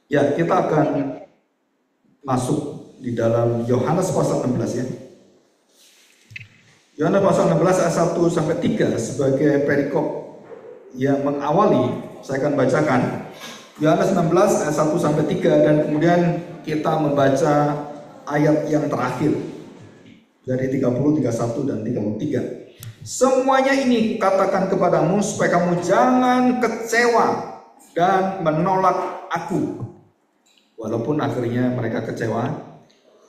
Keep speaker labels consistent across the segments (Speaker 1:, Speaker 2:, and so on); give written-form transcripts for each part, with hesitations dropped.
Speaker 1: Ya, kita akan masuk di dalam Yohanes pasal 16 ya. Yohanes pasal 16 ayat 1 sampai 3 sebagai perikop yang mengawali, saya akan bacakan Yohanes 16 ayat 1 sampai 3 dan kemudian kita membaca ayat yang terakhir dari 30, 31 dan 33. Semuanya ini katakan kepadamu supaya kamu jangan kecewa dan menolak aku. Walaupun akhirnya mereka kecewa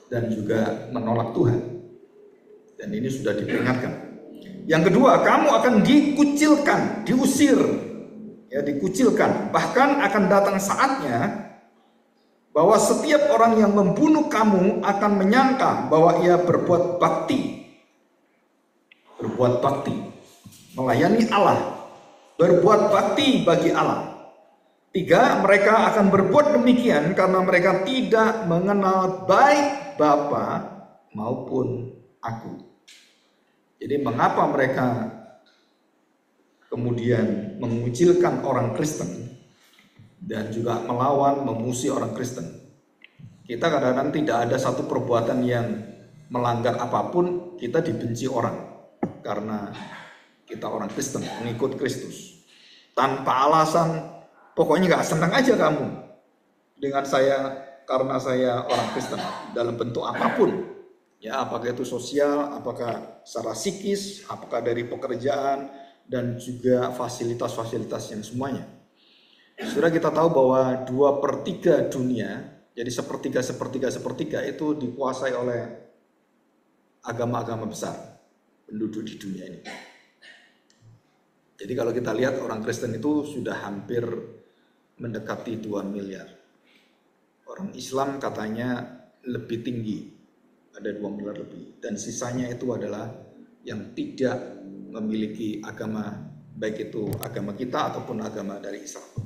Speaker 1: dan juga menolak Tuhan. Dan ini sudah diperingatkan. Yang kedua, kamu akan dikucilkan, diusir, ya dikucilkan. Bahkan akan datang saatnya bahwa setiap orang yang membunuh kamu akan menyangka bahwa ia berbuat bakti, melayani Allah, berbuat bakti bagi Allah. 3, mereka akan berbuat demikian karena mereka tidak mengenal baik Bapa maupun aku. Jadi mengapa mereka kemudian mengucilkan orang Kristen dan juga melawan, memusuhi orang Kristen? Kita kadang-kadang tidak ada satu perbuatan yang melanggar apapun, kita dibenci orang karena kita orang Kristen, mengikut Kristus. Tanpa alasan, pokoknya gak senang aja kamu dengan saya karena saya orang Kristen dalam bentuk apapun. Ya, apakah itu sosial, apakah secara psikis, apakah dari pekerjaan, dan juga fasilitas-fasilitas yang semuanya. Sudah kita tahu bahwa 2/3 dunia, jadi sepertiga itu dikuasai oleh agama-agama besar penduduk di dunia ini. Jadi kalau kita lihat orang Kristen itu sudah hampir mendekati 2 miliar. Orang Islam katanya lebih tinggi, ada 2 miliar lebih. Dan sisanya itu adalah yang tidak memiliki agama, baik itu agama kita ataupun agama dari Islam.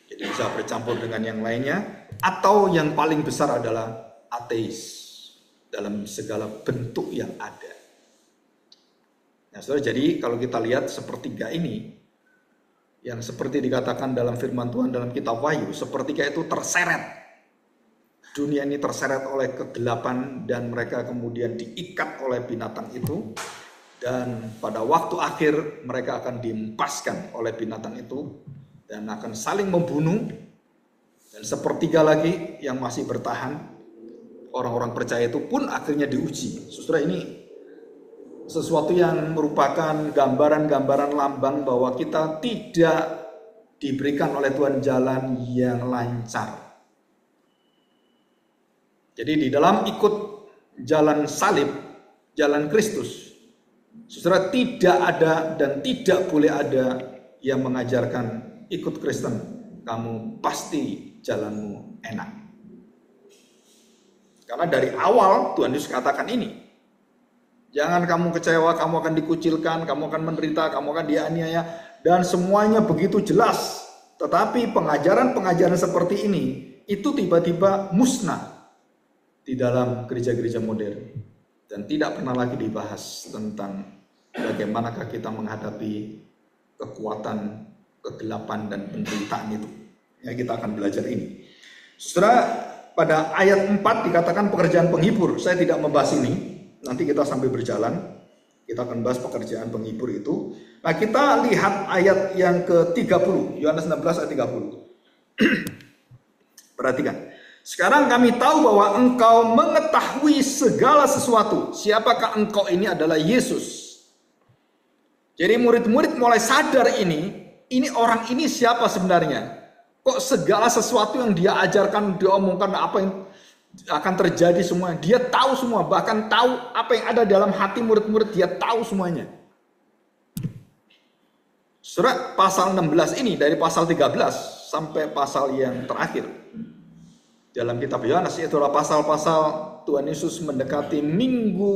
Speaker 1: Jadi bisa bercampur dengan yang lainnya, atau yang paling besar adalah ateis dalam segala bentuk yang ada. Nah, saudara, jadi kalau kita lihat sepertiga ini, yang seperti dikatakan dalam firman Tuhan dalam kitab Wahyu, sepertiga itu terseret. Dunia ini terseret oleh kegelapan dan mereka kemudian diikat oleh binatang itu. Dan pada waktu akhir mereka akan diempaskan oleh binatang itu dan akan saling membunuh. Dan sepertiga lagi yang masih bertahan, orang-orang percaya itu pun akhirnya diuji. Saudara, ini sesuatu yang merupakan gambaran-gambaran lambang bahwa kita tidak diberikan oleh Tuhan jalan yang lancar. Jadi di dalam ikut jalan salib, jalan Kristus, saudara, tidak ada dan tidak boleh ada yang mengajarkan ikut Kristen, kamu pasti jalanmu enak. Karena dari awal Tuhan Yesus katakan ini, jangan kamu kecewa, kamu akan dikucilkan, kamu akan menderita, kamu akan dianiaya, dan semuanya begitu jelas. Tetapi pengajaran-pengajaran seperti ini, itu tiba-tiba musnah di dalam gereja-gereja modern. Dan tidak pernah lagi dibahas tentang bagaimanakah kita menghadapi kekuatan, kegelapan, dan penderitaan itu. Ya, kita akan belajar ini. Saudara, pada ayat 4 dikatakan pekerjaan penghibur. Saya tidak membahas ini. Nanti kita sambil berjalan, kita akan bahas pekerjaan penghibur itu. Nah, kita lihat ayat yang ke-30, Yohanes 16 ayat 30. Perhatikan. Sekarang kami tahu bahwa engkau mengetahui segala sesuatu. Siapakah engkau ini adalah Yesus. Jadi murid-murid mulai sadar ini orang ini siapa sebenarnya. Kok segala sesuatu yang dia ajarkan, dia omongkan, apa yang akan terjadi semua, dia tahu semua, bahkan tahu apa yang ada dalam hati murid-murid, dia tahu semuanya. Surat pasal 16 ini dari pasal 13 sampai pasal yang terakhir dalam kitab Yohanes, itulah pasal-pasal Tuhan Yesus mendekati minggu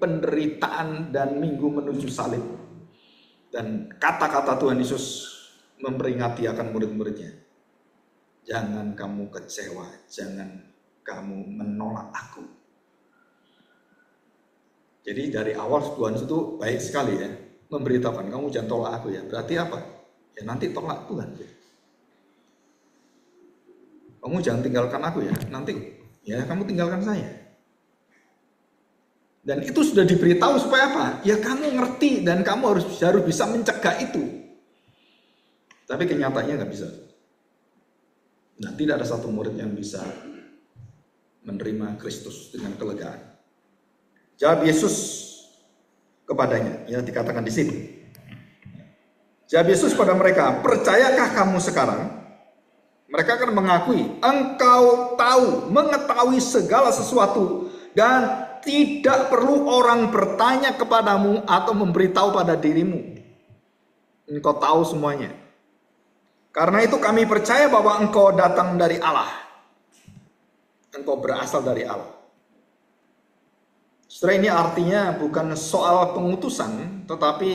Speaker 1: penderitaan dan minggu menuju salib. Dan kata-kata Tuhan Yesus memperingati akan murid-muridnya. Jangan kamu kecewa, jangan kamu menolak aku. Jadi dari awal Tuhan itu baik sekali ya, memberitakan kamu jangan tolak aku ya. Berarti apa? Ya nanti tolak Tuhan. Kamu jangan tinggalkan aku ya, nanti ya kamu tinggalkan saya. Dan itu sudah diberitahu supaya apa? Ya kamu ngerti dan kamu harus bisa mencegah itu. Tapi kenyataannya nggak bisa. Nah, tidak ada satu murid yang bisa menerima Kristus dengan kelegaan. Jawab Yesus kepadanya, ya dikatakan di sini. Jawab Yesus pada mereka, percayakah kamu sekarang? Mereka akan mengakui, engkau tahu, mengetahui segala sesuatu, dan tidak perlu orang bertanya kepadamu atau memberitahu pada dirimu. Engkau tahu semuanya. Karena itu kami percaya bahwa engkau datang dari Allah. Engkau berasal dari Allah. Setelah ini artinya bukan soal pengutusan, tetapi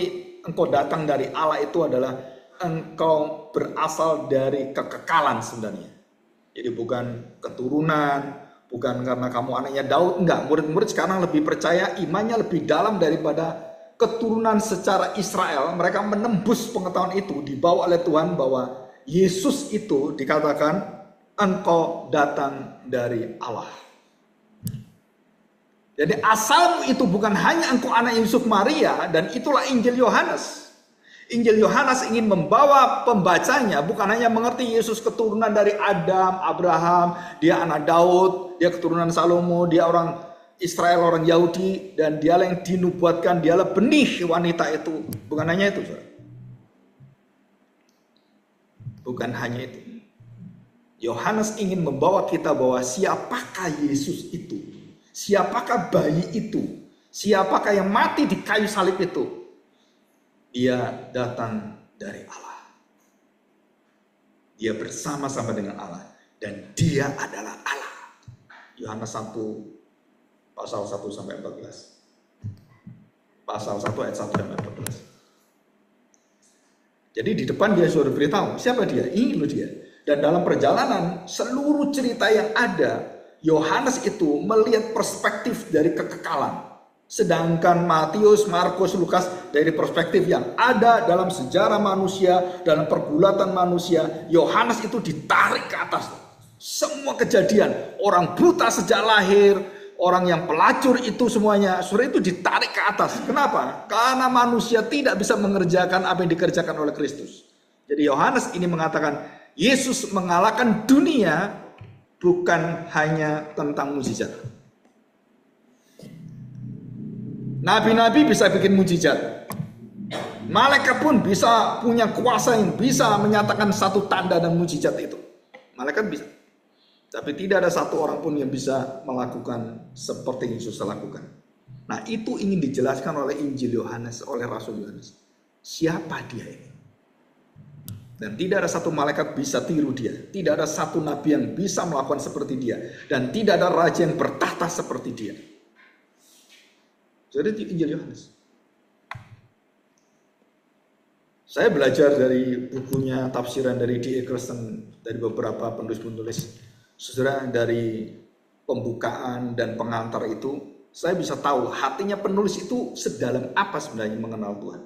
Speaker 1: engkau datang dari Allah itu adalah engkau berasal dari kekekalan sebenarnya. Jadi bukan keturunan, bukan karena kamu anaknya Daud, enggak. Murid-murid sekarang lebih percaya, imannya lebih dalam daripada keturunan secara Israel. Mereka menembus pengetahuan itu, dibawa oleh Tuhan bahwa Yesus itu dikatakan engkau datang dari Allah. Jadi asalmu itu bukan hanya engkau anak Yusuf Maria, dan itulah Injil Yohanes. Injil Yohanes ingin membawa pembacanya bukan hanya mengerti Yesus keturunan dari Adam, Abraham, dia anak Daud, dia keturunan Salomo, dia orang Israel, orang Yahudi, dan dialah yang dinubuatkan, dialah benih wanita itu. Bukan hanya itu, saudara. Bukan hanya itu. Yohanes ingin membawa kita bahwa siapakah Yesus itu? Siapakah bayi itu? Siapakah yang mati di kayu salib itu? Dia datang dari Allah. Dia bersama-sama dengan Allah. Dan dia adalah Allah. Yohanes 1 pasal 1 sampai 14. Pasal 1 ayat 1 sampai 14. Jadi di depan dia sudah beritahu siapa dia? Ini loh dia. Dan dalam perjalanan seluruh cerita yang ada, Yohanes itu melihat perspektif dari kekekalan. Sedangkan Matius, Markus, Lukas dari perspektif yang ada dalam sejarah manusia, dalam pergulatan manusia, Yohanes itu ditarik ke atas. Semua kejadian, orang buta sejak lahir, orang yang pelacur itu semuanya, surah itu ditarik ke atas. Kenapa? Karena manusia tidak bisa mengerjakan apa yang dikerjakan oleh Kristus. Jadi Yohanes ini mengatakan, Yesus mengalahkan dunia bukan hanya tentang mukjizat. Nabi-nabi bisa bikin mukjizat. Malaikat pun bisa punya kuasa yang bisa menyatakan satu tanda dan mukjizat itu. Malaikat bisa. Tapi tidak ada satu orang pun yang bisa melakukan seperti yang Yesus lakukan. Nah, itu ingin dijelaskan oleh Injil Yohanes, oleh Rasul Yohanes. Siapa dia ini? Dan tidak ada satu malaikat bisa tiru dia. Tidak ada satu nabi yang bisa melakukan seperti dia. Dan tidak ada raja yang bertahta seperti dia. Jadi itu Injil Yohanes. Saya belajar dari bukunya tafsiran dari D.A. Carson, dari beberapa penulis-penulis. Saudara, dari pembukaan dan pengantar itu, saya bisa tahu hatinya penulis itu sedalam apa sebenarnya mengenal Tuhan.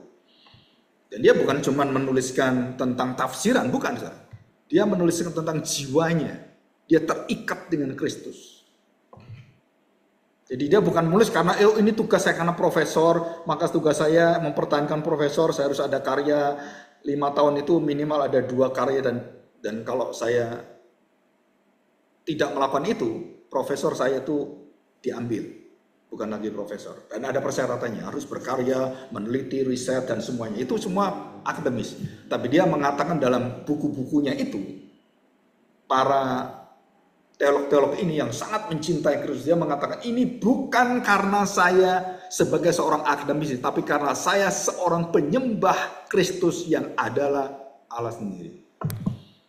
Speaker 1: Dan dia bukan cuma menuliskan tentang tafsiran, bukan. Saudara. Dia menuliskan tentang jiwanya. Dia terikat dengan Kristus. Jadi dia bukan menulis karena ini tugas saya karena profesor, maka tugas saya mempertahankan profesor, saya harus ada karya 5 tahun itu minimal ada 2 karya, dan kalau saya tidak melakukan itu, profesor saya itu diambil, bukan lagi profesor. Dan ada persyaratannya, harus berkarya, meneliti, riset dan semuanya. Itu semua akademis. Tapi dia mengatakan dalam buku-bukunya itu, para teolog-teolog ini yang sangat mencintai Kristus, dia mengatakan ini bukan karena saya sebagai seorang akademisi, tapi karena saya seorang penyembah Kristus yang adalah Allah sendiri.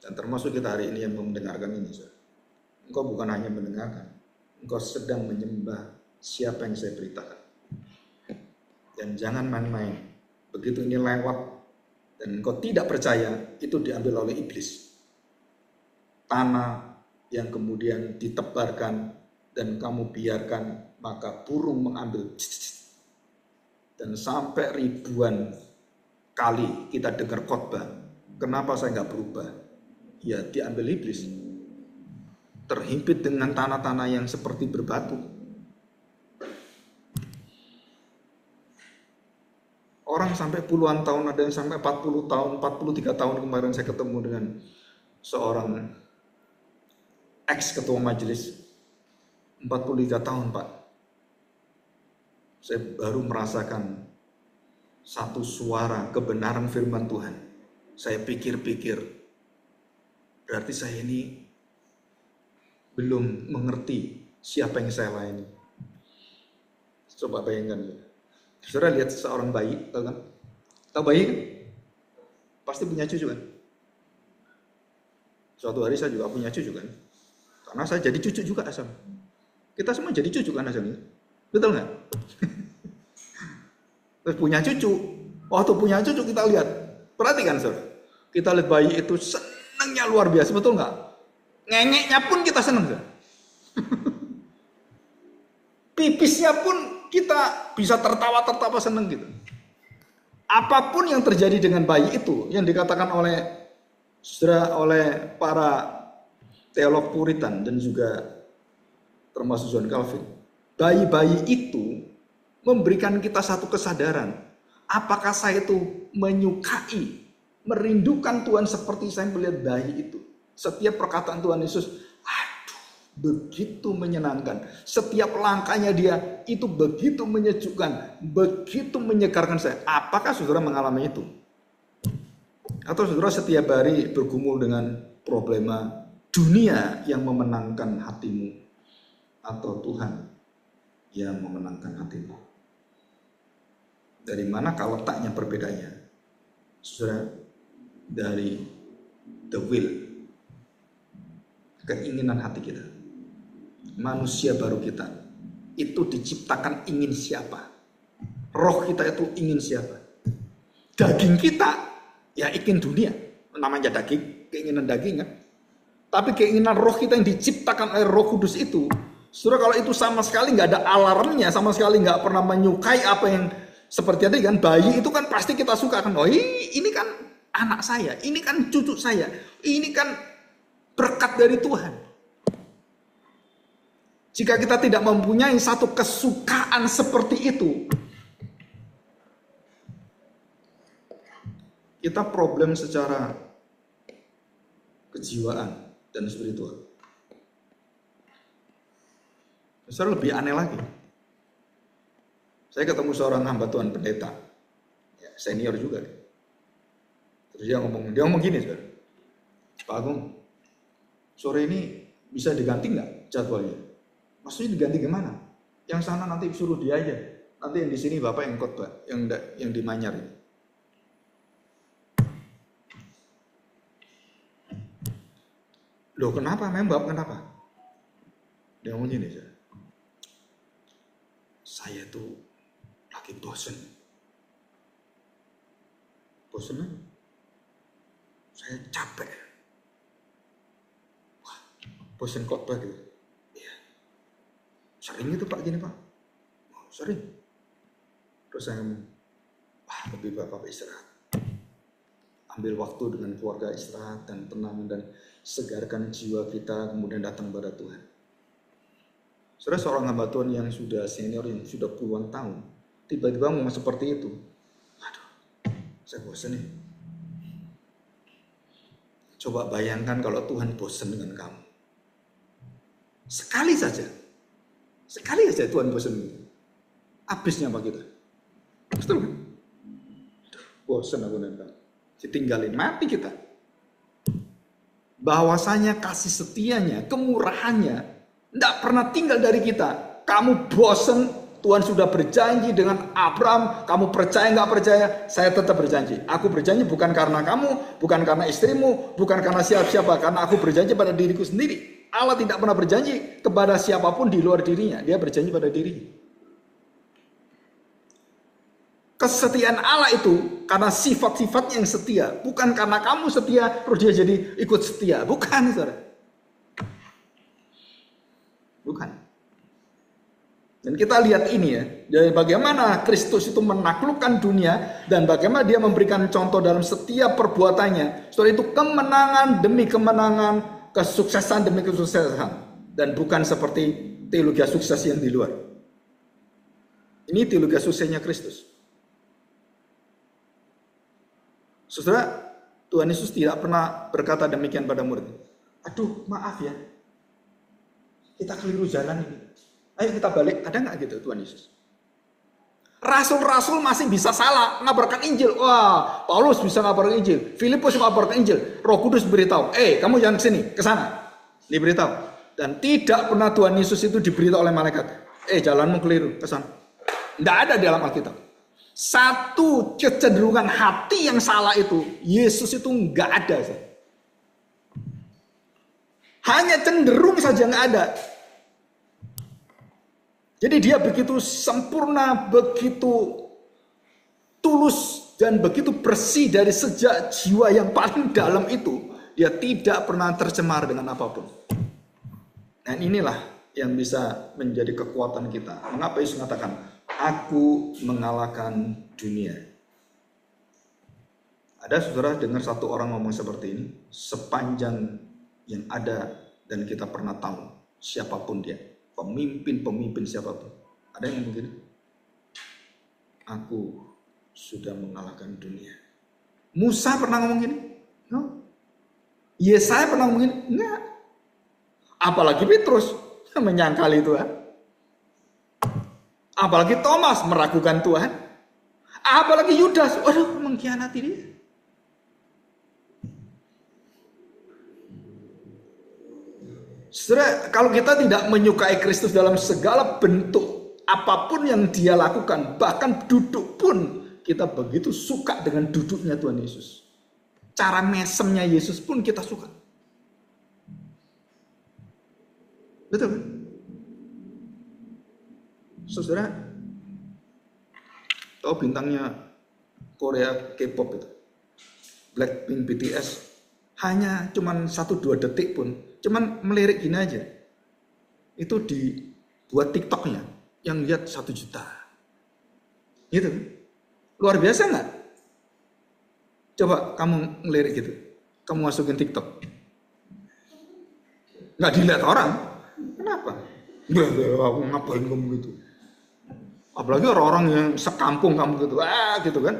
Speaker 1: Dan termasuk kita hari ini yang mendengarkan ini, engkau bukan hanya mendengarkan, engkau sedang menyembah siapa yang saya beritakan. Dan jangan main-main. Begitu ini lewat dan engkau tidak percaya, itu diambil oleh iblis. Tanah yang kemudian ditebarkan dan kamu biarkan, maka burung mengambil. Dan sampai ribuan kali kita dengar khotbah, kenapa saya nggak berubah? Ya diambil iblis. terhimpit dengan tanah-tanah yang seperti berbatu. Orang sampai puluhan tahun, ada yang sampai 40 tahun, 43 tahun kemarin saya ketemu dengan seorang ex-ketua majelis. 43 tahun, Pak. Saya baru merasakan satu suara kebenaran firman Tuhan. Saya pikir-pikir, berarti saya ini belum mengerti siapa yang saya layani. Coba bayangkan ya. Saudara lihat seorang bayi, tahu kan? Tahu bayi kan? Pasti punya cucu kan? Suatu hari saya juga punya cucu kan? Karena saya jadi cucu juga asal. Kita semua jadi cucu kan asal ini. Betul nggak? Terus punya cucu. Waktu punya cucu kita lihat. Perhatikan saudara. Kita lihat bayi itu senangnya luar biasa. Betul nggak? Ngengeknya pun kita senang. Pipisnya pun kita bisa tertawa-tertawa seneng gitu. Apapun yang terjadi dengan bayi itu, yang dikatakan oleh para teolog Puritan dan juga termasuk John Calvin, bayi-bayi itu memberikan kita satu kesadaran. Apakah saya itu menyukai, merindukan Tuhan seperti saya melihat bayi itu. Setiap perkataan Tuhan Yesus, begitu menyenangkan. Setiap langkahnya dia itu begitu menyejukkan, begitu menyegarkan saya. Apakah saudara mengalami itu? Atau saudara setiap hari bergumul dengan problema dunia yang memenangkan hatimu, atau Tuhan yang memenangkan hatimu? Dari manakah letaknya perbedaannya? Saudara, dari the will, keinginan hati kita. Manusia baru kita itu diciptakan ingin siapa? Roh kita itu ingin siapa? Daging kita ya ingin dunia, namanya daging, keinginan daging kan. Tapi keinginan roh kita yang diciptakan oleh Roh Kudus itu, saudara, kalau itu sama sekali nggak ada alarmnya, sama sekali nggak pernah menyukai apa yang seperti tadi kan, bayi itu kan pasti kita suka kan. Oh ini kan anak saya, ini kan cucu saya, ini kan berkat dari Tuhan. Jika kita tidak mempunyai satu kesukaan seperti itu, kita problem secara kejiwaan dan spiritual. Saudara, lebih aneh lagi. Saya ketemu seorang hamba Tuhan pendeta, ya, senior juga. Terus dia ngomong gini, saudara. Pak Agung, sore ini bisa diganti nggak jadwalnya? Maksudnya diganti gimana? Yang sana nanti suruh dia aja. Nanti yang di sini Bapak yang khotbah, yang di Manyar ini. Loh kenapa? Memang Bapak kenapa? Dia ngomong gini, saya tuh lagi bosen. Bosen aja. Saya capek. Wah, bosen khotbah gitu. Sering itu Pak gini Pak, oh, sering. Terus saya ngomong, wah lebih Bapak istirahat. Ambil waktu dengan keluarga, istirahat dan tenang dan segarkan jiwa kita, kemudian datang kepada Tuhan. Saudara, seorang hamba Tuhan yang sudah senior, yang sudah puluhan tahun, tiba-tiba ngomong seperti itu. Aduh, saya bosan nih. Coba bayangkan kalau Tuhan bosan dengan kamu. Sekali saja Tuhan bosan. Habisnya apa kita? Betul kan? Bosan aku dengan kamu. Ditinggalin, mati kita. Bahwasanya kasih setianya, kemurahannya tidak pernah tinggal dari kita. Kamu bosan, Tuhan sudah berjanji dengan Abraham. Kamu percaya nggak percaya? Saya tetap berjanji. Aku berjanji bukan karena kamu, bukan karena istrimu, bukan karena siapa-siapa. Karena aku berjanji pada diriku sendiri. Allah tidak pernah berjanji kepada siapapun di luar dirinya. Dia berjanji pada dirinya. Kesetiaan Allah itu karena sifat-sifatnya yang setia. Bukan karena kamu setia, terus dia jadi ikut setia. Bukan, saudara. Bukan. Dan kita lihat ini ya. Jadi bagaimana Kristus itu menaklukkan dunia. Dan bagaimana dia memberikan contoh dalam setiap perbuatannya. Saudara, itu kemenangan demi kemenangan. Kesuksesan demi kesuksesan. Dan bukan seperti teologi sukses yang di luar. Ini teologi suksesnya Kristus. Saudara, Tuhan Yesus tidak pernah berkata demikian pada murid. Aduh, maaf ya. Kita keliru jalan ini. Ayo kita balik. Ada nggak gitu Tuhan Yesus? Rasul-rasul masih bisa salah ngabarkan Injil. Wah, Paulus bisa ngabarkan Injil. Filipus ngabarkan Injil. Roh Kudus beritahu, kamu jangan kesini, kesana. Diberitahu. Dan tidak pernah Tuhan Yesus itu diberitahu oleh malaikat. Jalanmu keliru, kesana. Tidak ada di dalam Alkitab. Satu kecenderungan hati yang salah itu, Yesus itu nggak ada. Hanya cenderung saja nggak ada. Jadi dia begitu sempurna, begitu tulus, dan begitu bersih dari sejak jiwa yang paling dalam itu. Dia tidak pernah tercemar dengan apapun. Dan inilah yang bisa menjadi kekuatan kita. Mengapa Yesus mengatakan, aku mengalahkan dunia. Ada saudara dengar satu orang ngomong seperti ini, sepanjang yang ada dan kita pernah tahu, siapapun dia. Pemimpin siapapun. Ada yang ngomong gini? Aku sudah mengalahkan dunia. Musa pernah ngomong gini? No. Yesaya pernah ngomong gini? Enggak. Apalagi Petrus menyangkali Tuhan. Apalagi Thomas meragukan Tuhan. Apalagi Yudas, mengkhianati dia. Saudara, kalau kita tidak menyukai Kristus dalam segala bentuk apapun yang dia lakukan, bahkan duduk pun kita begitu suka dengan duduknya Tuhan Yesus. Cara mesemnya Yesus pun kita suka. Betul kan? Saudara, tahu bintangnya Korea K-pop itu, Blackpink, BTS, hanya cuman 1-2 detik pun, cuman melirik gini aja, itu dibuat TikToknya, yang lihat 1 juta, gitu, luar biasa nggak? Coba kamu ngelirik gitu, kamu masukin TikTok, nggak dilihat orang, kenapa? Aku ngapain kamu gitu? Apalagi orang-orang yang sekampung kamu gitu, gitu kan?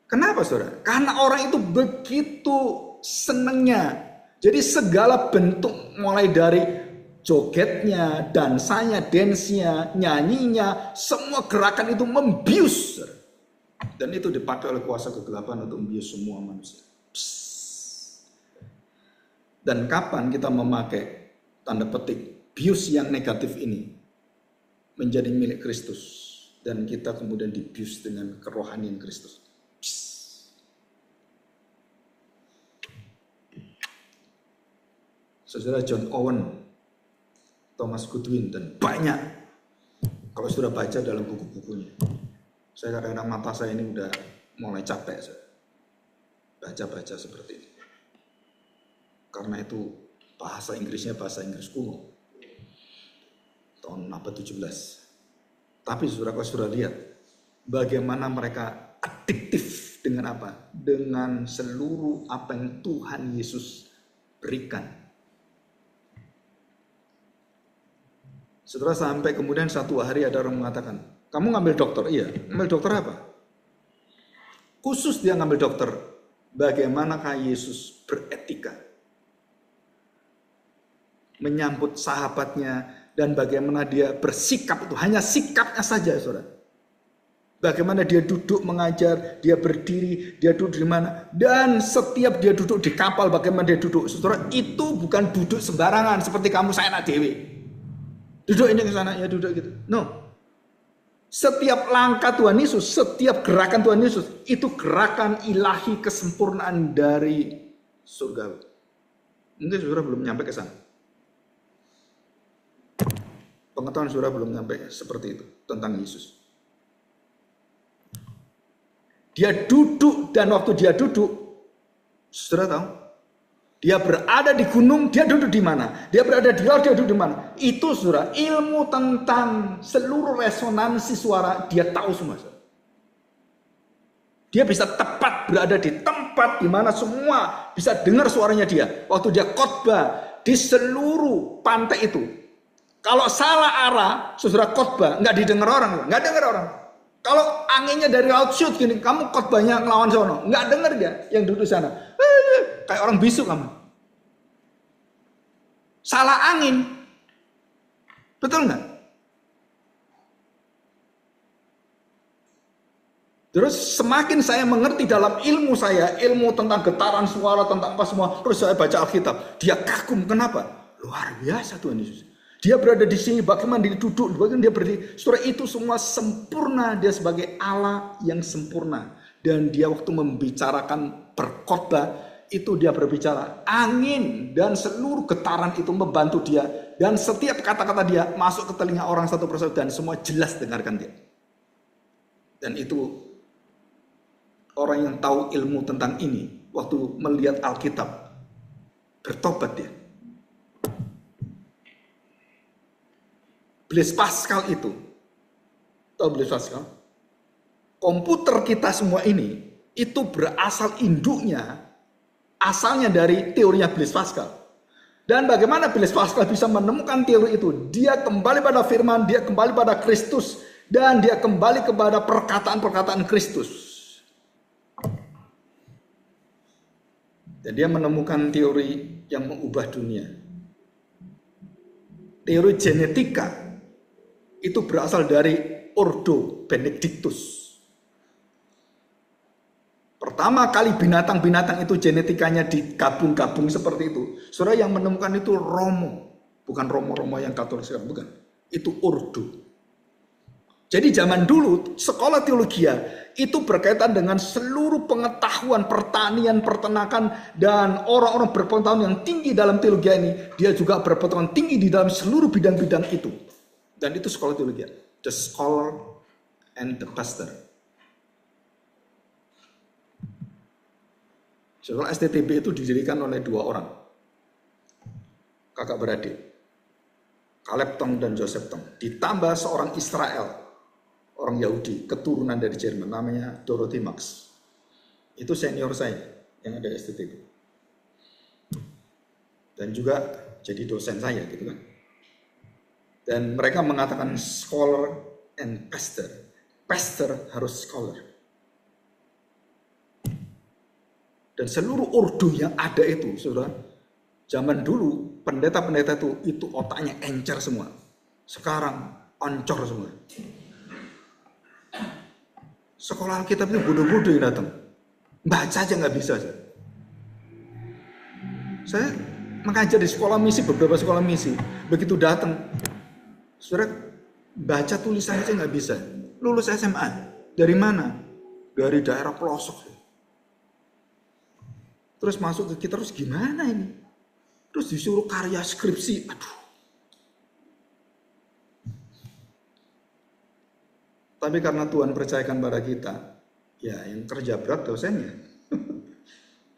Speaker 1: Kenapa saudara? Karena orang itu begitu senengnya. Jadi segala bentuk mulai dari jogetnya, dansanya, dance-nya, nyanyinya, semua gerakan itu membius. Dan itu dipakai oleh kuasa kegelapan untuk membius semua manusia. Dan kapan kita memakai tanda petik bius yang negatif ini menjadi milik Kristus dan kita kemudian dibius dengan kerohanian Kristus. Saudara John Owen, Thomas Goodwin, dan banyak. Kalau sudah baca dalam buku-bukunya, saya kadang-kadang mata saya ini udah mulai capek baca-baca seperti ini. Karena itu bahasa Inggrisnya bahasa Inggris kuno, tahun abad 17. Tapi saudara sudah lihat bagaimana mereka adiktif dengan apa? Dengan seluruh apa yang Tuhan Yesus berikan. Setelah sampai kemudian satu hari ada orang mengatakan, kamu ngambil dokter? Iya. Ngambil dokter apa? Khusus dia ngambil dokter. Bagaimanakah Yesus beretika? Menyambut sahabatnya dan bagaimana dia bersikap itu. Hanya sikapnya saja, saudara. Bagaimana dia duduk mengajar, dia berdiri, dia duduk di mana. Dan setiap dia duduk di kapal, bagaimana dia duduk. Saudara, itu bukan duduk sembarangan seperti kamu saya nak dewe. Duduk ini ke sana, ya duduk gitu. No. Setiap langkah Tuhan Yesus, setiap gerakan Tuhan Yesus, itu gerakan ilahi kesempurnaan dari surga. Mungkin saudara belum nyampe ke sana. Pengetahuan saudara belum nyampe seperti itu tentang Yesus. Dia duduk dan waktu dia duduk, saudara tahu? Dia berada di gunung, dia duduk di mana? Dia berada di laut, dia duduk di mana? Itu saudara, ilmu tentang seluruh resonansi suara, dia tahu semua. Saudara. Dia bisa tepat berada di tempat di mana semua bisa dengar suaranya dia. Waktu dia khotbah di seluruh pantai itu. Kalau salah arah, saudara khotbah, nggak didengar orang, nggak dengar orang. Kalau anginnya dari laut shoot gini, kamu khotbahnya ngelawan sono, nggak dengar dia yang duduk sana. Kayak orang bisu kamu. Salah angin, betul nggak? Terus semakin saya mengerti dalam ilmu saya, ilmu tentang getaran suara, tentang apa semua, terus saya baca Alkitab, dia kagum. Kenapa? Luar biasa Tuhan Yesus. Dia berada di sini, bagaimana dia duduk, bagaimana dia berdiri. Saudara, itu semua sempurna. Dia sebagai Allah yang sempurna. Dan dia waktu membicarakan berkhotbah, itu dia berbicara. Angin dan seluruh getaran itu membantu dia. Dan setiap kata-kata dia masuk ke telinga orang satu persatu. Dan semua jelas dengarkan dia. Dan itu orang yang tahu ilmu tentang ini, waktu melihat Alkitab, bertobat dia. Blaise Pascal itu, tahu Blaise Pascal? Komputer kita semua ini, itu berasal induknya, asalnya dari teorinya Blaise Pascal. Dan bagaimana Blaise Pascal bisa menemukan teori itu? Dia kembali pada firman, dia kembali pada Kristus, dan dia kembali kepada perkataan-perkataan Kristus. Dan dia menemukan teori yang mengubah dunia. Teori genetika itu berasal dari Ordo Benedictus. Pertama kali binatang-binatang itu genetikanya digabung-gabung seperti itu. Saudara, yang menemukan itu Romo. Bukan Romo-Romo yang Katolik sekarang, bukan. Itu Ordo. Jadi zaman dulu sekolah teologi itu berkaitan dengan seluruh pengetahuan pertanian, peternakan, dan orang-orang berpengetahuan yang tinggi dalam teologi ini. Dia juga berpengetahuan tinggi di dalam seluruh bidang-bidang itu. Dan itu sekolah teologi. The scholar and the pastor. Sekolah STTB itu didirikan oleh dua orang. Kakak beradik. Caleb Tong dan Joseph Tong. Ditambah seorang Israel. Orang Yahudi, keturunan dari Jerman, namanya Dorothy Max. Itu senior saya yang ada STTB. Dan juga jadi dosen saya gitu kan. Dan mereka mengatakan scholar and pastor. Pastor harus scholar. Dan seluruh ordo yang ada itu, saudara, zaman dulu pendeta-pendeta itu otaknya encer semua. Sekarang oncor semua. Sekolah Alkitab itu bodoh-bodoh yang datang. Baca aja nggak bisa. Saya mengajar di sekolah misi, beberapa sekolah misi. Begitu datang, saudara, baca tulisan aja nggak bisa. Lulus SMA. Dari mana? Dari daerah pelosok. Terus masuk ke kita, terus gimana ini? Terus disuruh karya skripsi. Aduh. Tapi karena Tuhan percayakan pada kita, ya yang kerja berat dosennya.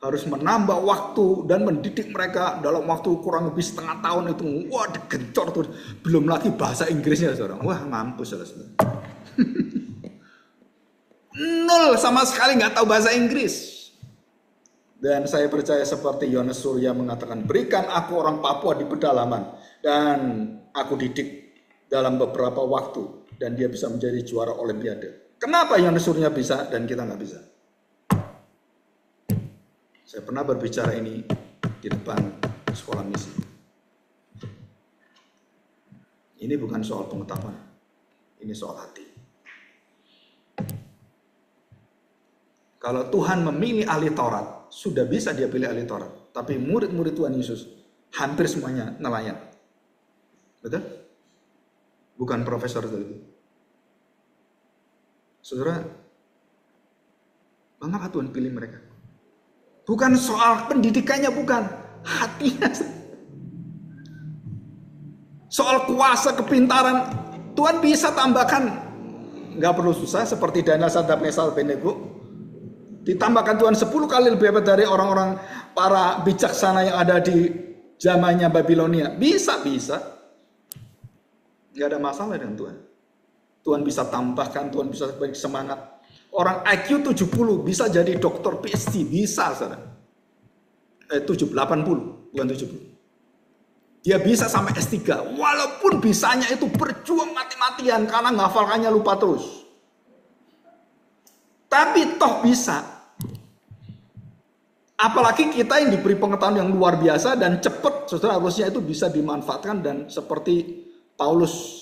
Speaker 1: Harus menambah waktu dan mendidik mereka dalam waktu kurang lebih setengah tahun itu. Wah, digencor tuh. Belum lagi bahasa Inggrisnya, saudara. Wah, mampus, saudara. Nol sama sekali nggak tahu bahasa Inggris. Dan saya percaya seperti Yohanes Surya mengatakan, berikan aku orang Papua di pedalaman. Dan aku didik dalam beberapa waktu. Dan dia bisa menjadi juara olimpiade. Kenapa Yohanes Surya bisa dan kita nggak bisa? Saya pernah berbicara ini di depan sekolah misi. Ini bukan soal pengetahuan. Ini soal hati. Kalau Tuhan memilih ahli Taurat, sudah bisa dia pilih ahli Taurat. Tapi murid-murid Tuhan Yesus hampir semuanya nelayan. Betul? Bukan profesor itu. Saudara, mengapa Tuhan pilih mereka? Bukan soal pendidikannya, bukan. Hatinya. Soal kuasa, kepintaran, Tuhan bisa tambahkan. Nggak perlu susah, seperti Daniel, Sadrak, Mesal, Abednego. Ditambahkan Tuhan 10 kali lebih hebat dari orang-orang para bijaksana yang ada di zamannya Babilonia. Bisa. Nggak ada masalah dengan Tuhan. Tuhan bisa tambahkan, Tuhan bisa beri semangat. Orang IQ 70 bisa jadi dokter PhD, bisa saudara. 80, bukan 70. Dia bisa sampai S3, walaupun bisanya itu berjuang mati-matian karena ngafalkannya lupa terus. Tapi toh bisa. Apalagi kita yang diberi pengetahuan yang luar biasa dan cepat, saudara, harusnya itu bisa dimanfaatkan. Dan seperti Paulus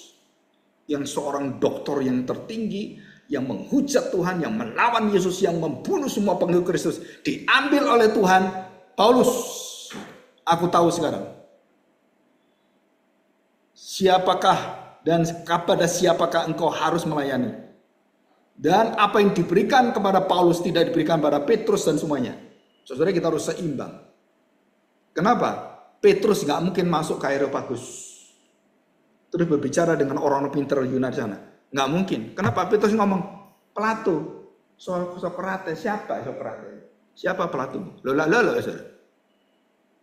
Speaker 1: yang seorang doktor yang tertinggi, yang menghujat Tuhan, yang melawan Yesus, yang membunuh semua pengikut Kristus, diambil oleh Tuhan. Paulus, aku tahu sekarang siapakah dan kepada siapakah engkau harus melayani. Dan apa yang diberikan kepada Paulus tidak diberikan pada Petrus dan semuanya. Saudara, kita harus seimbang. Kenapa? Petrus nggak mungkin masuk ke Areopagus terus berbicara dengan orang pintar Yunani sana. Nggak mungkin. Kenapa? Petrus ngomong, Plato, Sokrates. Siapa Sokrates? Siapa Plato? Loh, saudara.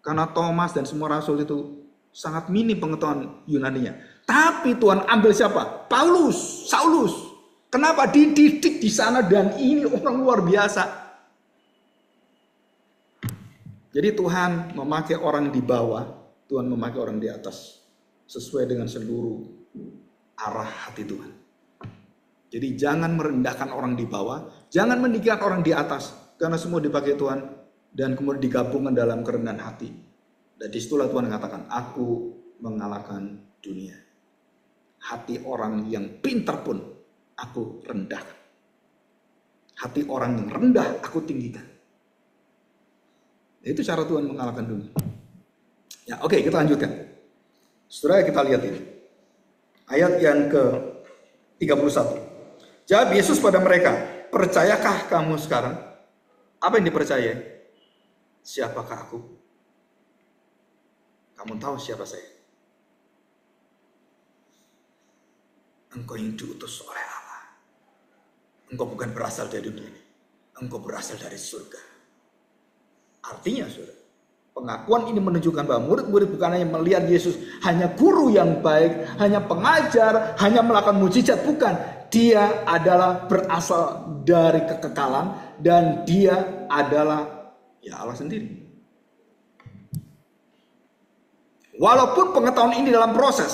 Speaker 1: Karena Thomas dan semua rasul itu sangat minim pengetahuan Yunaninya. Tapi Tuhan ambil siapa? Paulus, Saulus. Kenapa? Dididik di sana dan ini orang luar biasa. Jadi Tuhan memakai orang di bawah, Tuhan memakai orang di atas. Sesuai dengan seluruh arah hati Tuhan. Jadi jangan merendahkan orang di bawah, jangan meninggikan orang di atas. Karena semua dipakai Tuhan dan kemudian digabungkan dalam kerendahan hati. Dan disitulah Tuhan mengatakan, aku mengalahkan dunia. Hati orang yang pintar pun aku rendahkan. Hati orang yang rendah aku tinggikan. Itu cara Tuhan mengalahkan dunia. Ya, oke, kita lanjutkan. Saudara, kita lihat ini. Ayat yang ke-31. Jawab Yesus pada mereka, percayakah kamu sekarang? Apa yang dipercaya? Siapakah aku? Kamu tahu siapa saya? Engkau yang diutus oleh Allah. Engkau bukan berasal dari dunia ini. Engkau berasal dari surga. Artinya, saudara, pengakuan ini menunjukkan bahwa murid-murid bukan hanya melihat Yesus hanya guru yang baik, hanya pengajar, hanya melakukan mujizat, bukan. Dia adalah berasal dari kekekalan dan dia adalah ya Allah sendiri. Walaupun pengetahuan ini dalam proses,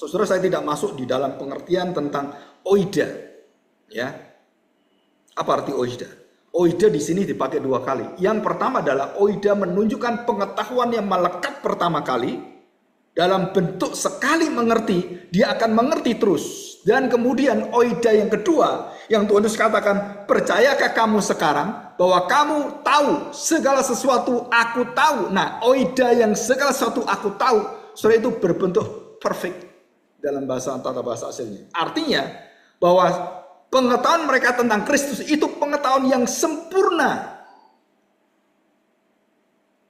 Speaker 1: saudara, saya tidak masuk di dalam pengertian tentang oida. Ya, apa arti oida? Oida di sini dipakai dua kali. Yang pertama adalah oida menunjukkan pengetahuan yang melekat pertama kali dalam bentuk sekali mengerti, dia akan mengerti terus. Dan kemudian oida yang kedua, yang Tuhan Yesus katakan, percayakah kamu sekarang bahwa kamu tahu segala sesuatu aku tahu. Nah, oida yang segala sesuatu aku tahu, saudara, itu berbentuk perfect dalam tata bahasa aslinya. Artinya bahwa pengetahuan mereka tentang Kristus itu pengetahuan yang sempurna.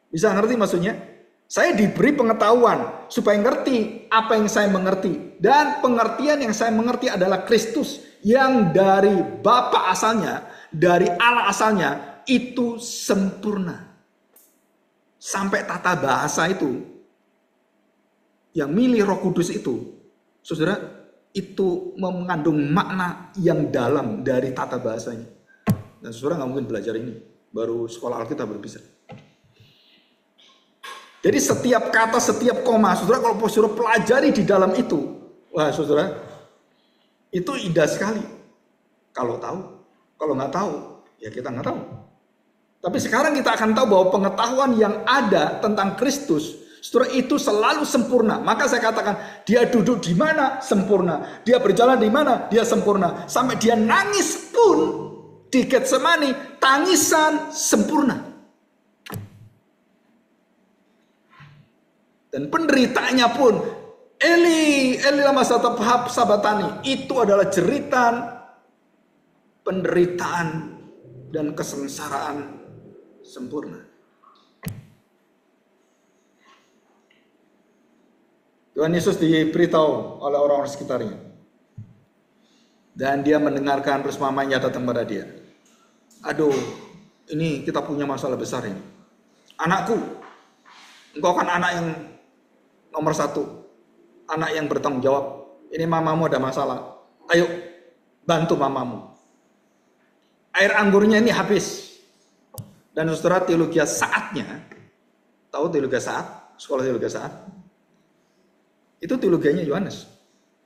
Speaker 1: Bisa ngerti maksudnya? Saya diberi pengetahuan supaya ngerti apa yang saya mengerti. Dan pengertian yang saya mengerti adalah Kristus yang dari Bapa asalnya, dari Allah asalnya, itu sempurna. Sampai tata bahasa itu, yang milih Roh Kudus itu, saudara, itu mengandung makna yang dalam dari tata bahasanya. Dan saudara nggak mungkin belajar ini, baru sekolah Alkitab baru bisa. Jadi setiap kata, setiap koma, saudara, kalau saudara pelajari di dalam itu, wah saudara, itu indah sekali. Kalau tahu, kalau nggak tahu, ya kita nggak tahu. Tapi sekarang kita akan tahu bahwa pengetahuan yang ada tentang Kristus, saudara, itu selalu sempurna. Maka saya katakan, dia duduk di mana sempurna, dia berjalan di mana dia sempurna, sampai dia nangis pun di Getsemani, tangisan sempurna. Dan penderitaannya pun, Eli lama sabatani, itu adalah jeritan, penderitaan, dan kesengsaraan sempurna. Tuhan Yesus diberitahu oleh orang-orang sekitarnya. Dan dia mendengarkan, terus mamanya datang pada dia. Aduh, ini kita punya masalah besar ini. Anakku, engkau kan anak yang nomor satu, anak yang bertanggung jawab. Ini mamamu ada masalah. Ayo, bantu mamamu. Air anggurnya ini habis. Dan saudara, teologi saatnya, tahu teologi saat? Sekolah teologi saat? Itu teologianya Yohanes.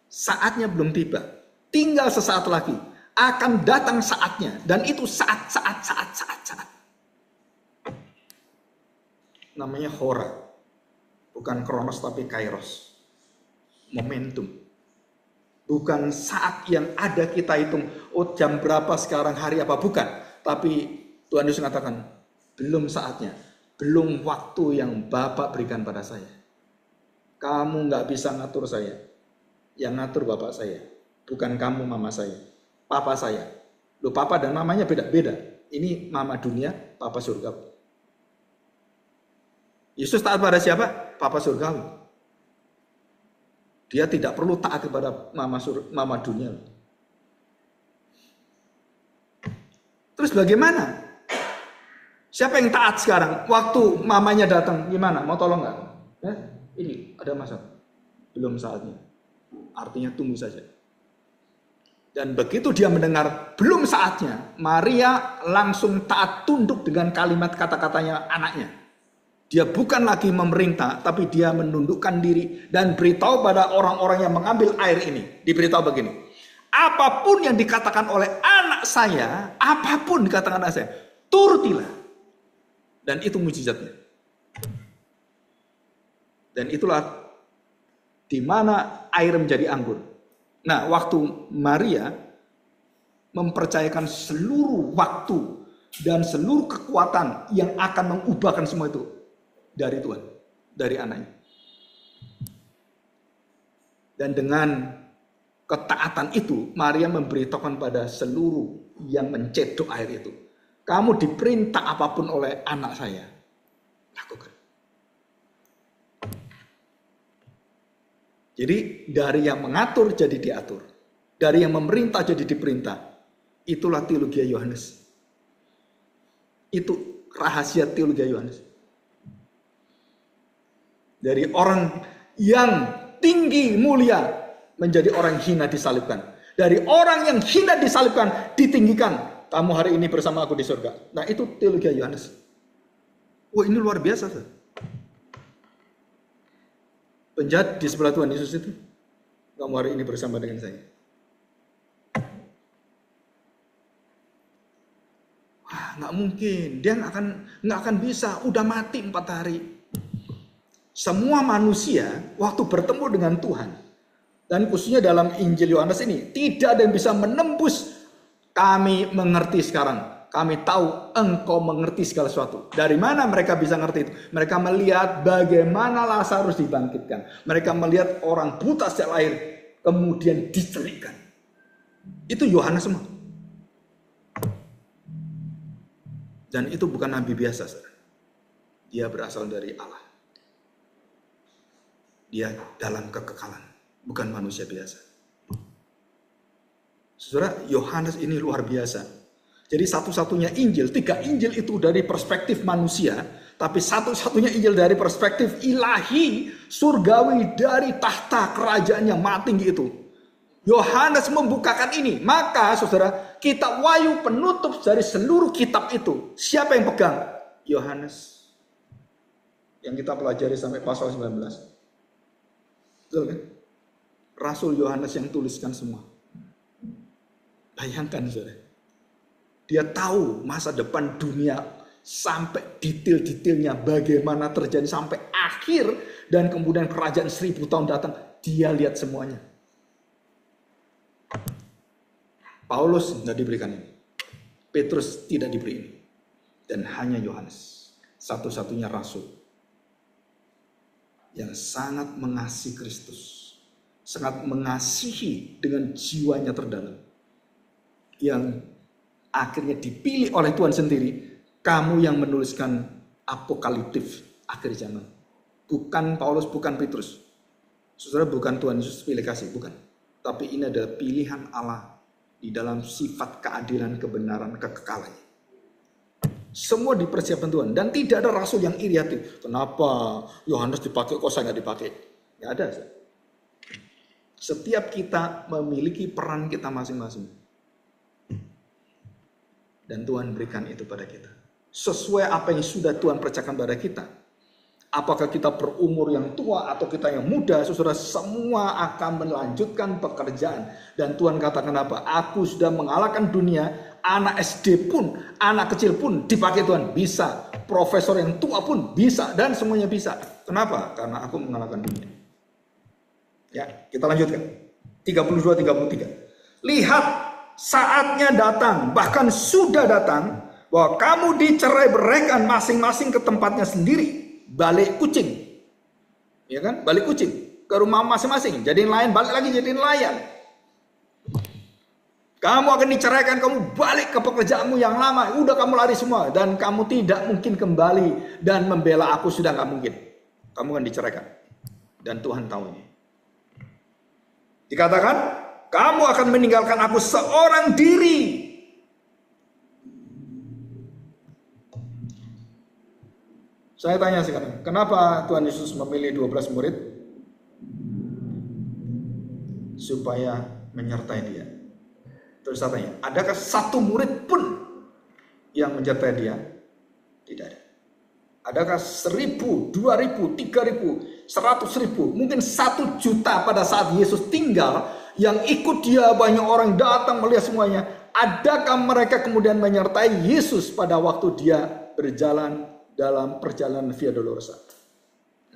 Speaker 1: Saatnya belum tiba. Tinggal sesaat lagi. Akan datang saatnya. Dan itu saat. Namanya hora. Bukan kronos tapi kairos. Momentum. Bukan saat yang ada kita hitung. Oh, jam berapa sekarang, hari apa. Bukan. Tapi Tuhan Yesus mengatakan, belum saatnya. Belum waktu yang Bapak berikan pada saya. Kamu gak bisa ngatur saya. Yang ngatur Bapak saya. Bukan kamu mama saya. Papa saya. Loh, Papa dan mamanya beda-beda. Ini mama dunia, Papa surga. Yesus taat pada siapa? Papa surgawi. Dia tidak perlu taat kepada mama dunia. Terus bagaimana? Siapa yang taat sekarang? Waktu mamanya datang, gimana? Mau tolong nggak? Ini ada masalah. Belum saatnya. Artinya tunggu saja. Dan begitu dia mendengar belum saatnya, Maria langsung taat tunduk dengan kalimat kata-katanya anaknya. Dia bukan lagi memerintah, tapi dia menundukkan diri dan beritahu pada orang-orang yang mengambil air ini. Diberitahu begini, apapun yang dikatakan oleh anak saya, apapun dikatakan anak saya, turutilah. Dan itu mujizatnya. Dan itulah di mana air menjadi anggur. Nah, waktu Maria mempercayakan seluruh waktu dan seluruh kekuatan yang akan mengubahkan semua itu dari Tuhan, dari anaknya. Dan dengan ketaatan itu, Maria memberitahukan pada seluruh yang mencedok air itu, kamu diperintah apapun oleh anak saya, lakukan. Jadi dari yang mengatur jadi diatur, dari yang memerintah jadi diperintah. Itulah teologi Yohanes. Itu rahasia teologi Yohanes. Dari orang yang tinggi mulia menjadi orang hina disalibkan. Dari orang yang hina disalibkan ditinggikan. Kamu hari ini bersama aku di surga. Nah, itu teologi Yohanes. Wah, ini luar biasa. Penjahat di sebelah Tuhan Yesus itu, kamu hari ini bersama dengan saya. Wah, nggak mungkin. Dia nggak akan bisa. Udah mati 4 hari. Semua manusia waktu bertemu dengan Tuhan, dan khususnya dalam Injil Yohanes ini, tidak ada yang bisa menembus. Kami mengerti sekarang, kami tahu engkau mengerti segala sesuatu. Dari mana mereka bisa ngerti itu? Mereka melihat bagaimana Lazarus dibangkitkan. Mereka melihat orang buta sejak lahir kemudian diceritakan. Itu Yohanes semua. Dan itu bukan nabi biasa, saudara. Dia berasal dari Allah. Dia dalam kekekalan, bukan manusia biasa. Saudara, Yohanes ini luar biasa. Jadi satu-satunya Injil, 3 Injil itu dari perspektif manusia, tapi satu-satunya Injil dari perspektif ilahi, surgawi, dari tahta kerajaan yang maha tinggi itu. Yohanes membukakan ini. Maka saudara, kitab Wahyu penutup dari seluruh kitab itu. Siapa yang pegang? Yohanes. Yang kita pelajari sampai pasal 19. Betul kan? Rasul Yohanes yang tuliskan semua. Bayangkan saudara. Dia tahu masa depan dunia sampai detail-detailnya bagaimana terjadi sampai akhir. Dan kemudian kerajaan 1000 tahun datang. Dia lihat semuanya. Paulus tidak diberikan ini. Petrus tidak diberi ini. Dan hanya Yohanes. Satu-satunya rasul yang sangat mengasihi Kristus, sangat mengasihi dengan jiwanya terdalam, yang akhirnya dipilih oleh Tuhan sendiri. Kamu yang menuliskan apokaliptif akhir zaman, bukan Paulus, bukan Petrus. Saudara, bukan Tuhan Yesus pilih kasih, bukan. Tapi ini adalah pilihan Allah di dalam sifat keadilan, kebenaran, kekekalan. Semua dipersiapkan Tuhan. Dan tidak ada rasul yang iri hati. Kenapa Yohanes dipakai, kok saya nggak dipakai? Nggak ada. Setiap kita memiliki peran kita masing-masing. Dan Tuhan berikan itu pada kita. Sesuai apa yang sudah Tuhan percayakan pada kita. Apakah kita berumur yang tua atau kita yang muda, saudara, semua akan melanjutkan pekerjaan. Dan Tuhan katakan apa? Aku sudah mengalahkan dunia, anak SD pun, anak kecil pun dipakai Tuhan. Bisa, profesor yang tua pun bisa, dan semuanya bisa. Kenapa? Karena aku mengalahkan dunia. Ya, kita lanjutkan. 32-33. Lihat, saatnya datang, bahkan sudah datang, bahwa kamu dicerai-beraikan masing-masing ke tempatnya sendiri. Balik kucing, ya kan? Balik kucing ke rumah masing-masing. Jadi nelayan, balik lagi jadi nelayan. Kamu akan diceraikan, kamu balik ke pekerjaanmu yang lama. Udah kamu lari semua dan kamu tidak mungkin kembali dan membela aku, sudah nggak mungkin. Kamu akan diceraikan dan Tuhan tahu ini. Dikatakan, kamu akan meninggalkan aku seorang diri. Saya tanya sekarang, kenapa Tuhan Yesus memilih 12 murid? Supaya menyertai dia. Terus saya tanya, adakah satu murid pun yang menyertai dia? Tidak ada. Adakah 1.000, 2.000, 3.000, 100.000, mungkin 1 juta pada saat Yesus tinggal, yang ikut dia, banyak orang datang melihat semuanya. Adakah mereka kemudian menyertai Yesus pada waktu dia berjalan dalam perjalanan Via Dolorosa?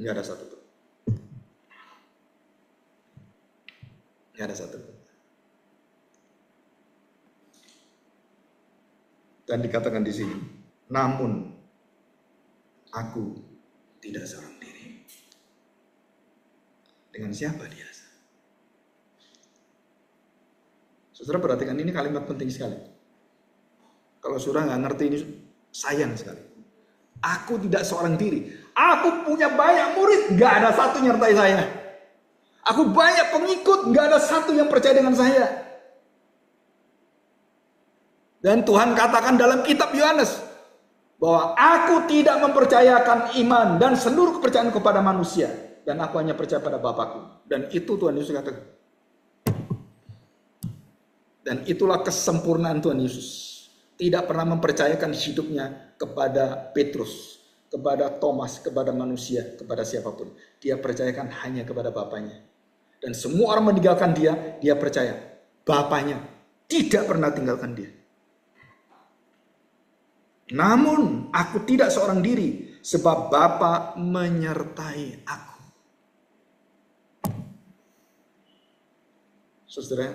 Speaker 1: Nggak ada satu pun. Nggak ada satu pun. Dan dikatakan di sini, namun aku tidak seorang diri. Dengan siapa dia? Saudara perhatikan, ini kalimat penting sekali. Kalau saudara nggak ngerti ini, sayang sekali. Aku tidak seorang diri. Aku punya banyak murid, gak ada satu nyertai saya. Aku banyak pengikut, gak ada satu yang percaya dengan saya. Dan Tuhan katakan dalam kitab Yohanes bahwa aku tidak mempercayakan iman dan seluruh kepercayaan kepada manusia, dan aku hanya percaya pada Bapakku. Dan itu Tuhan Yesus katakan. Dan itulah kesempurnaan Tuhan Yesus. Tidak pernah mempercayakan hidupnya kepada Petrus, kepada Thomas, kepada manusia, kepada siapapun. Dia percayakan hanya kepada Bapaknya. Dan semua orang meninggalkan dia, dia percaya Bapaknya tidak pernah tinggalkan dia. Namun aku tidak seorang diri, sebab Bapa menyertai aku. Saudara,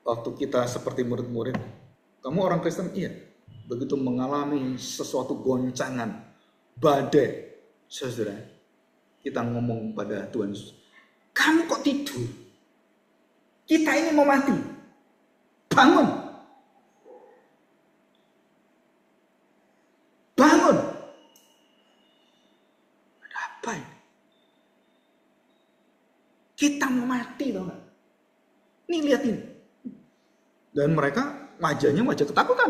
Speaker 1: waktu kita seperti murid-murid, kamu orang Kristen, iya. Begitu mengalami sesuatu goncangan, badai, saudara, kita ngomong pada Tuhan Yesus, kamu kok tidur? Kita ini mau mati. Bangun. Bangun. Ada apa ini? Kita mau mati, tau gak? Nih lihat ini. Dan mereka wajahnya wajah ketakutan.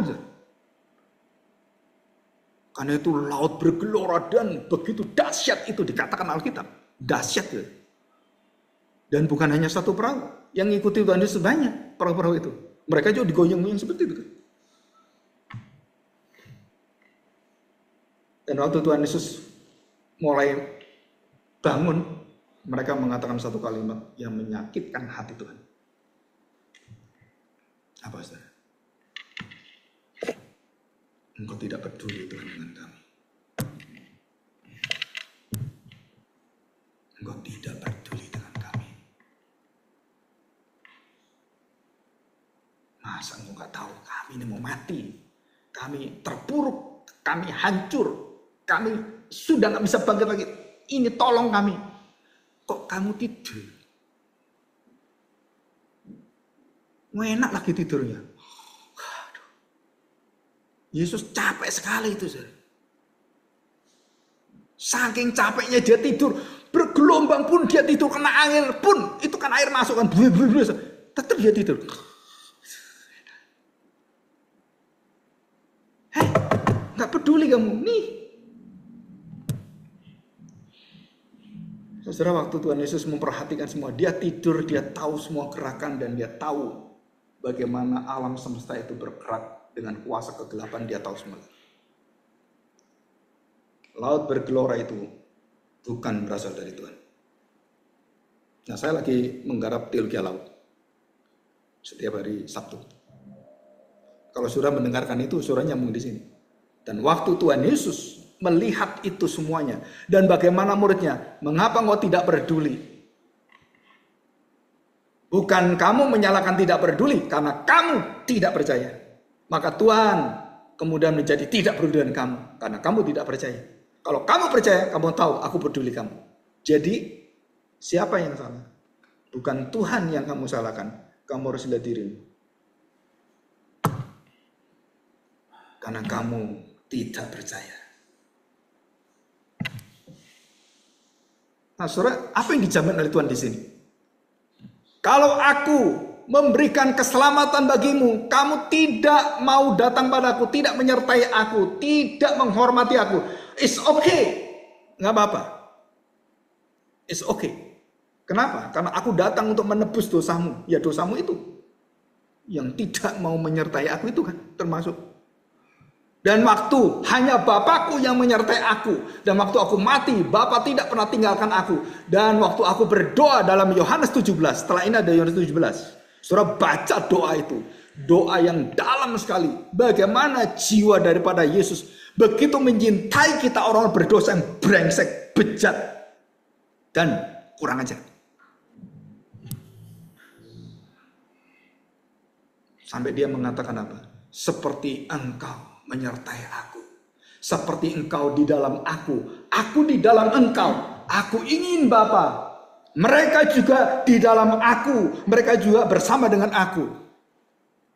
Speaker 1: Karena itu laut bergelora dan begitu dahsyat itu, dikatakan Alkitab. Dahsyat ya. Dan bukan hanya satu perahu. Yang ngikuti Tuhan Yesus banyak perahu-perahu itu. Mereka juga digoyang-goyang seperti itu. Dan waktu Tuhan Yesus mulai bangun, mereka mengatakan satu kalimat yang menyakitkan hati Tuhan. Apa saudara? Engkau tidak peduli Tuhan dengan kami. Engkau tidak peduli dengan kami. Masa engkau gak tahu kami ini mau mati? Kami terpuruk, kami hancur, kami sudah gak bisa bangkit lagi. Ini tolong kami. Kok kamu tidur? Enak lagi tidurnya. Yesus capek sekali itu. Saking capeknya dia tidur. Bergelombang pun dia tidur. Kena angin pun. Itu kan air masuk kan. Tetap dia tidur. Hei, gak peduli kamu. Nih. Saudara, waktu Tuhan Yesus memperhatikan semua. Dia tidur, dia tahu semua gerakan. Dan dia tahu bagaimana alam semesta itu bergerak. dengan kuasa kegelapan dia tahu semua. Laut bergelora itu bukan berasal dari Tuhan. Nah, saya lagi menggarap teologi laut setiap hari Sabtu. Kalau saudara mendengarkan itu, saudara nyambung di sini. Dan waktu Tuhan Yesus melihat itu semuanya, dan bagaimana muridnya, mengapa engkau tidak peduli? Bukan kamu menyalahkan tidak peduli, karena kamu tidak percaya. Maka Tuhan kemudian menjadi tidak peduli dengan kamu, karena kamu tidak percaya. Kalau kamu percaya, kamu tahu aku peduli kamu. Jadi siapa yang salah? Bukan Tuhan yang kamu salahkan. Kamu harus lihat dirimu. Karena kamu tidak percaya. Nah, saudara, apa yang dijamin oleh Tuhan di sini? Kalau aku memberikan keselamatan bagimu, kamu tidak mau datang padaku, tidak menyertai aku, tidak menghormati aku. It's okay. Nggak apa-apa. It's okay. Kenapa? Karena aku datang untuk menebus dosamu. Ya dosamu itu. Yang tidak mau menyertai aku itu kan termasuk. Dan waktu hanya Bapakku yang menyertai aku. Dan waktu aku mati, Bapa tidak pernah tinggalkan aku. Dan waktu aku berdoa dalam Yohanes 17. Setelah ini ada Yohanes 17. Saudara baca doa itu. Doa yang dalam sekali. Bagaimana jiwa daripada Yesus begitu mencintai kita orang berdosa yang brengsek, bejat, dan kurang ajar. Sampai dia mengatakan apa? Seperti engkau menyertai aku. Seperti engkau di dalam aku di dalam engkau. Aku ingin Bapa. Mereka juga di dalam aku. Mereka juga bersama dengan aku.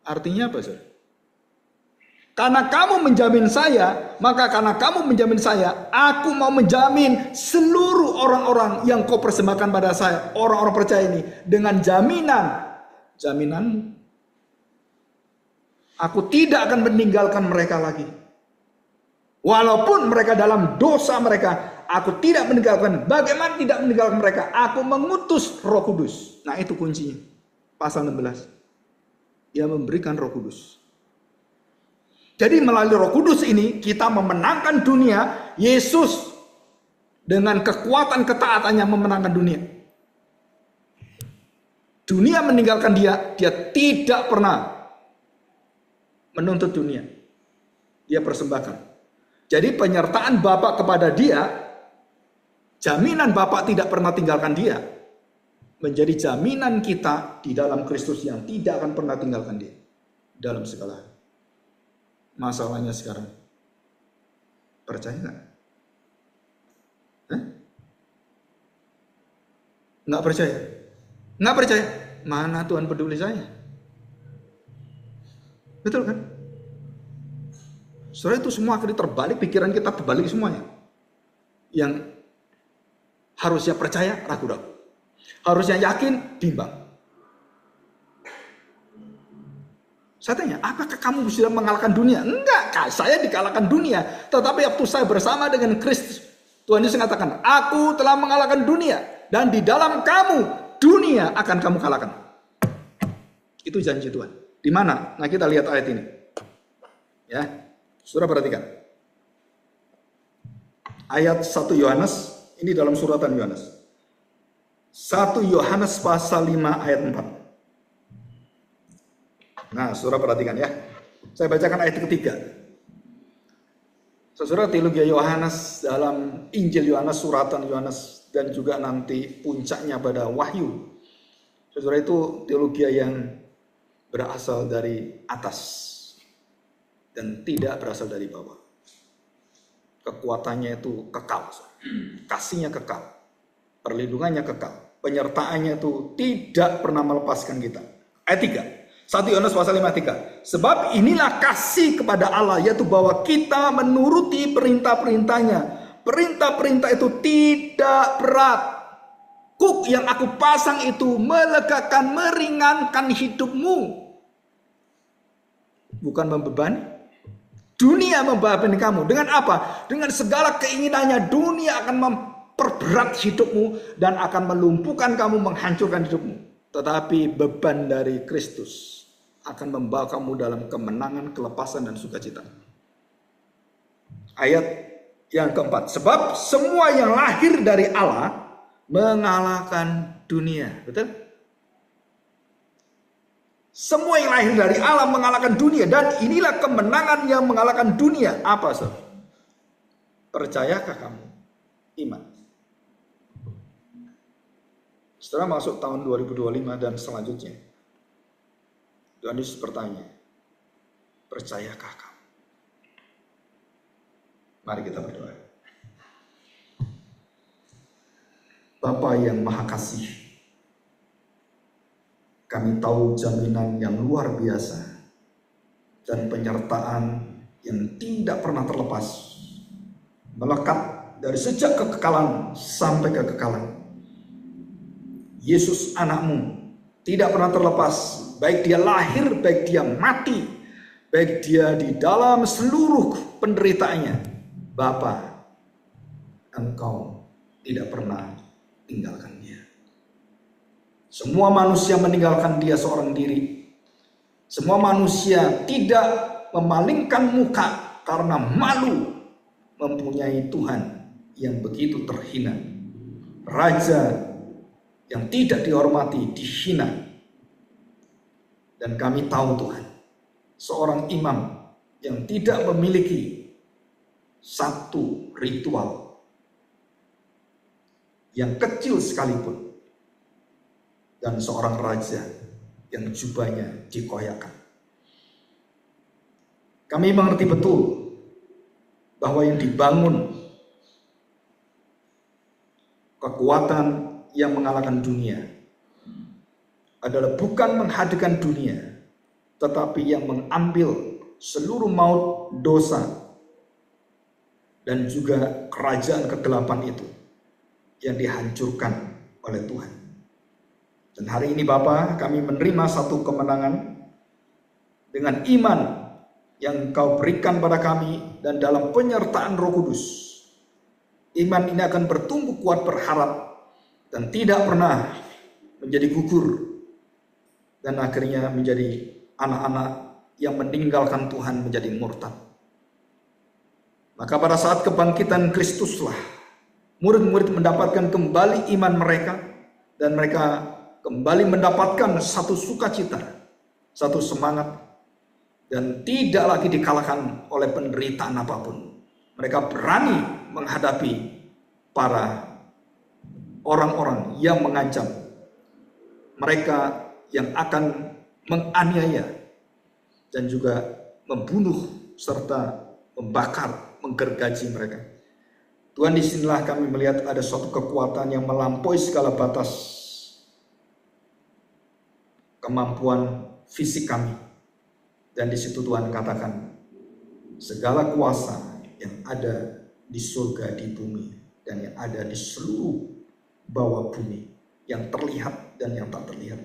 Speaker 1: Artinya apa, saudara? Karena kamu menjamin saya, maka karena kamu menjamin saya, aku mau menjamin seluruh orang-orang yang kau persembahkan pada saya, orang-orang percaya ini, dengan jaminan, aku tidak akan meninggalkan mereka lagi. Walaupun mereka dalam dosa mereka, aku tidak meninggalkan. Bagaimana tidak meninggalkan mereka? Aku mengutus Roh Kudus. Nah, itu kuncinya. Pasal 16. Dia memberikan Roh Kudus. Jadi melalui Roh Kudus ini kita memenangkan dunia. Yesus dengan kekuatan ketaatannya memenangkan dunia. Dunia meninggalkan dia, dia tidak pernah menuntut dunia. Dia persembahkan. Jadi penyertaan Bapa kepada dia, jaminan Bapa tidak pernah tinggalkan dia, menjadi jaminan kita di dalam Kristus yang tidak akan pernah tinggalkan dia dalam segala hal. Masalahnya sekarang, percaya nggak? Nggak percaya? Nggak percaya? Mana Tuhan peduli saya? Betul kan? Soalnya itu semua akhirnya terbalik, pikiran kita terbalik semuanya. Yang harusnya percaya, ragu-ragu. Harusnya yakin, bimbang. Saya tanya, apakah kamu sudah mengalahkan dunia? Enggak, saya dikalahkan dunia. Tetapi waktu saya bersama dengan Kristus, Tuhan Yesus mengatakan, aku telah mengalahkan dunia. Dan di dalam kamu, dunia akan kamu kalahkan. Itu janji Tuhan. Di mana? Nah, kita lihat ayat ini. Ya, saudara perhatikan. Ayat 1 Yohanes, ini dalam suratan Yohanes. 1 Yohanes pasal 5 ayat 4. Nah, saudara perhatikan ya. Saya bacakan ayat ketiga. Saudara, teologi Yohanes dalam Injil Yohanes, suratan Yohanes, dan juga nanti puncaknya pada Wahyu. Saudara, itu teologi yang berasal dari atas dan tidak berasal dari bawah. Kekuatannya itu kekal, kasihnya kekal, perlindungannya kekal, penyertaannya itu tidak pernah melepaskan kita. Ayat 3. 1 Yohanes pasal 5:3. Sebab inilah kasih kepada Allah, yaitu bahwa kita menuruti perintah-perintahnya. Perintah-perintah itu tidak berat. Kuk yang aku pasang itu melegakan, meringankan hidupmu. Bukan membebani. Dunia membebani kamu. Dengan apa? Dengan segala keinginannya, dunia akan memperberat hidupmu dan akan melumpuhkan kamu, menghancurkan hidupmu. Tetapi beban dari Kristus akan membawa kamu dalam kemenangan, kelepasan, dan sukacita. Ayat yang keempat, sebab semua yang lahir dari Allah mengalahkan dunia. Betul? Semua yang lahir dari Allah mengalahkan dunia, dan inilah kemenangan yang mengalahkan dunia. Apa, saudara? Percayakah kamu? Iman. Setelah masuk tahun 2025 dan selanjutnya, Tuhan Yesus bertanya, percayakah kamu? Mari kita berdoa. Bapa yang Maha Kasih, kami tahu jaminan yang luar biasa dan penyertaan yang tidak pernah terlepas, melekat dari sejak kekekalan sampai kekekalan. Yesus anakmu tidak pernah terlepas, baik dia lahir, baik dia mati, baik dia di dalam seluruh penderitaannya. Bapa, Engkau tidak pernah tinggalkan dia. Semua manusia meninggalkan dia seorang diri. Semua manusia tidak memalingkan muka karena malu mempunyai Tuhan yang begitu terhina. Raja yang tidak dihormati, dihina. Dan kami tahu Tuhan, seorang imam yang tidak memiliki satu ritual yang kecil sekalipun, dan seorang raja yang jubahnya dikoyakkan. Kami mengerti betul bahwa yang dibangun kekuatan yang mengalahkan dunia adalah bukan menghadirkan dunia, tetapi yang mengambil seluruh maut, dosa, dan juga kerajaan kegelapan itu yang dihancurkan oleh Tuhan. Dan hari ini Bapa, kami menerima satu kemenangan dengan iman yang Kau berikan pada kami dan dalam penyertaan Roh Kudus. Iman ini akan bertumbuh kuat, berharap, dan tidak pernah menjadi gugur, dan akhirnya menjadi anak-anak yang meninggalkan Tuhan, menjadi murtad. Maka pada saat kebangkitan Kristuslah murid-murid mendapatkan kembali iman mereka, dan mereka kembali mendapatkan satu sukacita, satu semangat, dan tidak lagi dikalahkan oleh penderitaan apapun. Mereka berani menghadapi para orang-orang yang mengancam mereka, yang akan menganiaya dan juga membunuh serta membakar, menggergaji mereka. Tuhan, disinilah kami melihat ada suatu kekuatan yang melampaui segala batas kemampuan fisik kami. Dan di situ Tuhan katakan, segala kuasa yang ada di surga, di bumi, dan yang ada di seluruh bawah bumi, yang terlihat dan yang tak terlihat,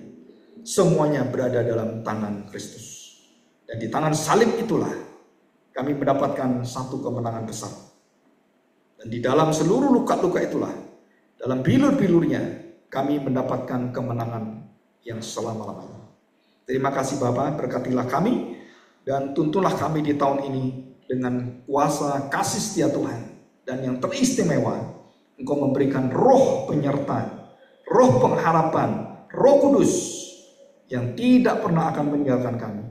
Speaker 1: semuanya berada dalam tangan Kristus. Dan di tangan salib itulah kami mendapatkan satu kemenangan besar. Dan di dalam seluruh luka-luka itulah, dalam bilur-bilurnya, kami mendapatkan kemenangan yang selama-lamanya. Terima kasih Bapa, berkatilah kami dan tuntunlah kami di tahun ini dengan kuasa kasih setia Tuhan. Dan yang teristimewa, Engkau memberikan roh penyerta, roh pengharapan, Roh Kudus yang tidak pernah akan meninggalkan kami.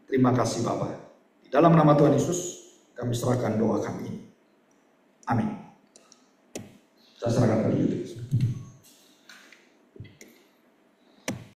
Speaker 1: Terima kasih Bapa. Di dalam nama Tuhan Yesus kami serahkan doa kami ini. Amin. Saya serahkan kepada